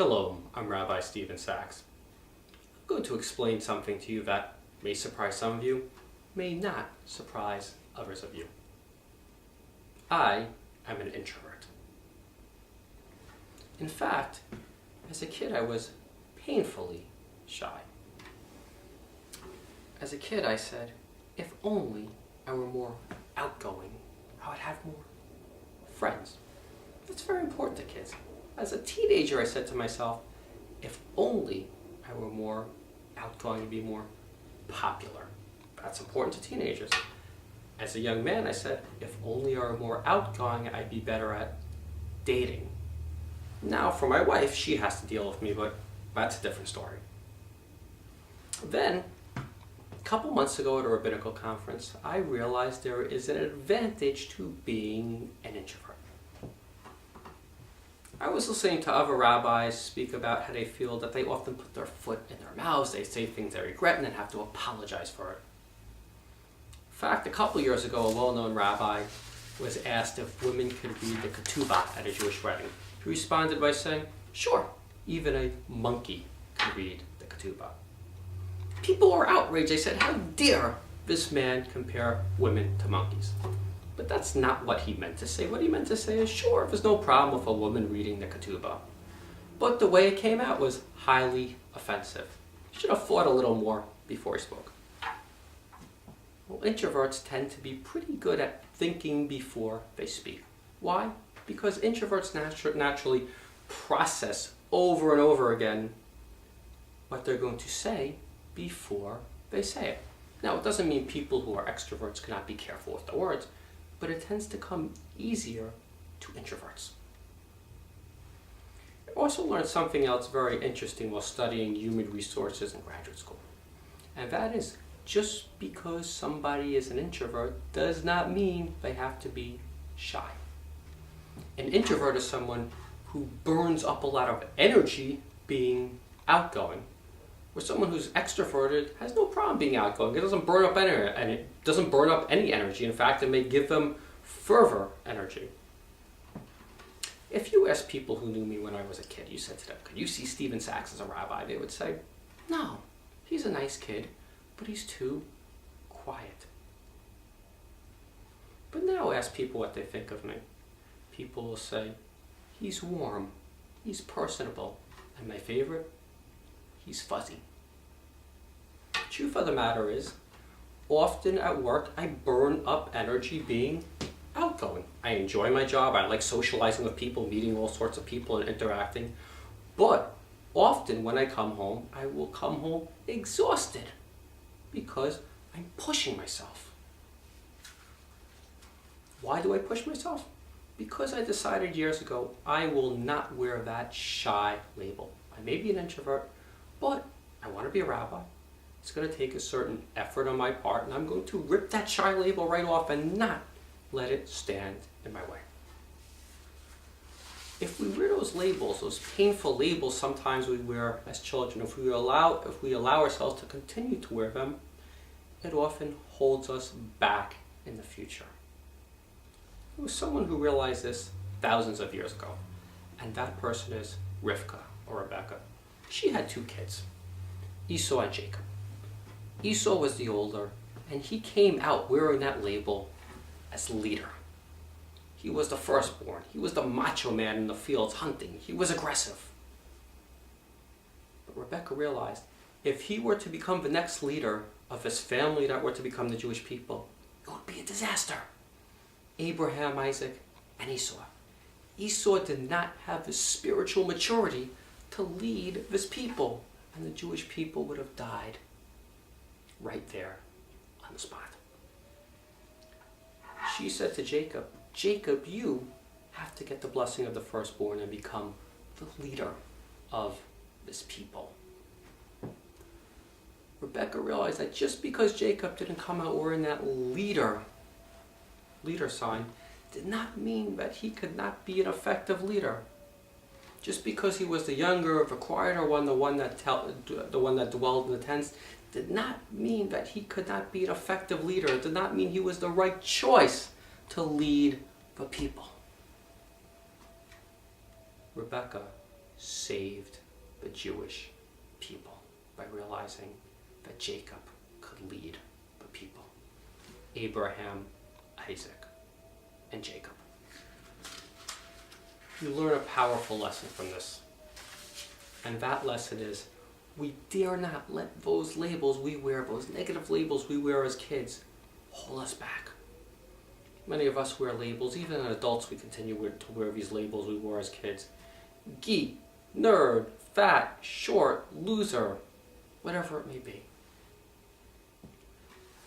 Shalom, I'm Rabbi Stephen Sachs. I'm going to explain something to you that may surprise some of you, may not surprise others of you. I am an introvert. In fact, as a kid I was painfully shy. As a kid I said, if only I were more outgoing, I would have more friends. That's very important to kids. As a teenager I said to myself, if only I were more outgoing and be more popular. That's important to teenagers. As a young man I said, if only I were more outgoing, I'd be better at dating. Now for my wife, she has to deal with me, but that's a different story. Then, a couple months ago at a rabbinical conference, I realized there is an advantage to being an introvert. I was listening to other rabbis speak about how they feel that they often put their foot in their mouths, they say things they regret and then have to apologize for it. In fact, a couple years ago, a well-known rabbi was asked if women could read the ketubah at a Jewish wedding. He responded by saying, sure, even a monkey can read the ketubah. People were outraged. They said, how dare this man compare women to monkeys? But that's not what he meant to say. What he meant to say is, sure, there's no problem with a woman reading the ketubah. But the way it came out was highly offensive. He should have thought a little more before he spoke. Well, introverts tend to be pretty good at thinking before they speak. Why? Because introverts naturally process over and over again what they're going to say before they say it. Now, it doesn't mean people who are extroverts cannot be careful with their words, but it tends to come easier to introverts. I also learned something else very interesting while studying human resources in graduate school. And that is, just because somebody is an introvert does not mean they have to be shy. An introvert is someone who burns up a lot of energy being outgoing, where someone who's extroverted has no problem being outgoing. It doesn't burn up energy, and it doesn't burn up any energy. In fact, it may give them fervor energy. If you ask people who knew me when I was a kid, you said to them, could you see Stephen Sachs as a rabbi? They would say, no, he's a nice kid, but he's too quiet. But now ask people what they think of me. People will say, he's warm, he's personable, and my favorite, he's fuzzy. Truth of the matter is, often at work I burn up energy being outgoing. I enjoy my job, I like socializing with people, meeting all sorts of people and interacting. But often when I come home, I will come home exhausted because I'm pushing myself. Why do I push myself? Because I decided years ago I will not wear that shy label. I may be an introvert, but I want to be a rabbi. It's going to take a certain effort on my part, and I'm going to rip that shy label right off and not let it stand in my way. If we wear those labels, those painful labels sometimes we wear as children, if we allow ourselves to continue to wear them, it often holds us back in the future. There was someone who realized this thousands of years ago, and that person is Rivka, or Rebecca. She had two kids, Esau and Jacob. Esau was the older, and he came out wearing that label as leader. He was the firstborn. He was the macho man in the fields hunting. He was aggressive. But Rebecca realized if he were to become the next leader of his family that were to become the Jewish people, it would be a disaster. Abraham, Isaac, and Esau. Esau did not have the spiritual maturity to lead this people, and the Jewish people would have died right there on the spot. She said to Jacob, Jacob, you have to get the blessing of the firstborn and become the leader of this people. Rebecca realized that just because Jacob didn't come out wearing that leader sign did not mean that he could not be an effective leader. Just because he was the younger, the quieter one, the one that dwelled in the tents, did not mean that he could not be an effective leader. It did not mean he was the right choice to lead the people. Rebecca saved the Jewish people by realizing that Jacob could lead the people. Abraham, Isaac, and Jacob. You learn a powerful lesson from this. And that lesson is, we dare not let those labels we wear, those negative labels we wear as kids, hold us back. Many of us wear labels, even as adults we continue to wear these labels we wore as kids. Geek, nerd, fat, short, loser, whatever it may be.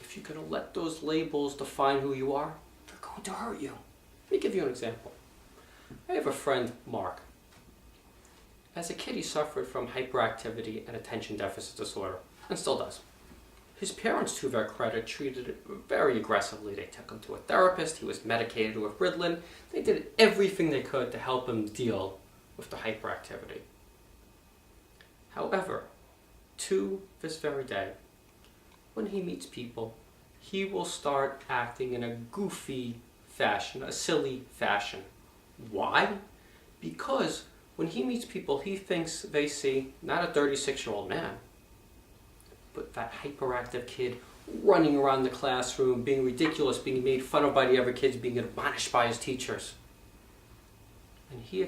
If you're going to let those labels define who you are, they're going to hurt you. Let me give you an example. I have a friend, Mark. As a kid, he suffered from hyperactivity and attention deficit disorder, and still does. His parents, to their credit, treated it very aggressively. They took him to a therapist. He was medicated with Ritalin. They did everything they could to help him deal with the hyperactivity. However, to this very day, when he meets people, he will start acting in a goofy fashion, a silly fashion. Why? Because when he meets people, he thinks they see not a 36-year-old man, but that hyperactive kid running around the classroom, being ridiculous, being made fun of by the other kids, being admonished by his teachers. And he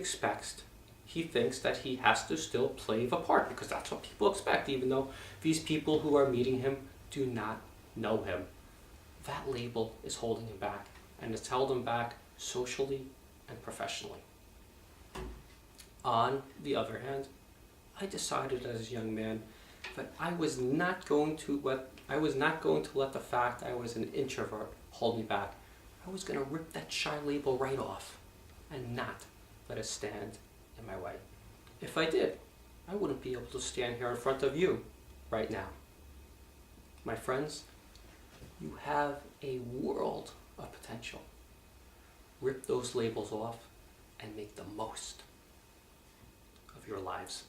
thinks that he has to still play the part, because that's what people expect, even though these people who are meeting him do not know him. That label is holding him back, and it's held him back socially and professionally. On the other hand, I decided as a young man that I was not going to let the fact I was an introvert hold me back. I was going to rip that shy label right off and not let it stand in my way. If I did, I wouldn't be able to stand here in front of you right now. My friends, you have a world of potential. Rip those labels off and make the most of your lives.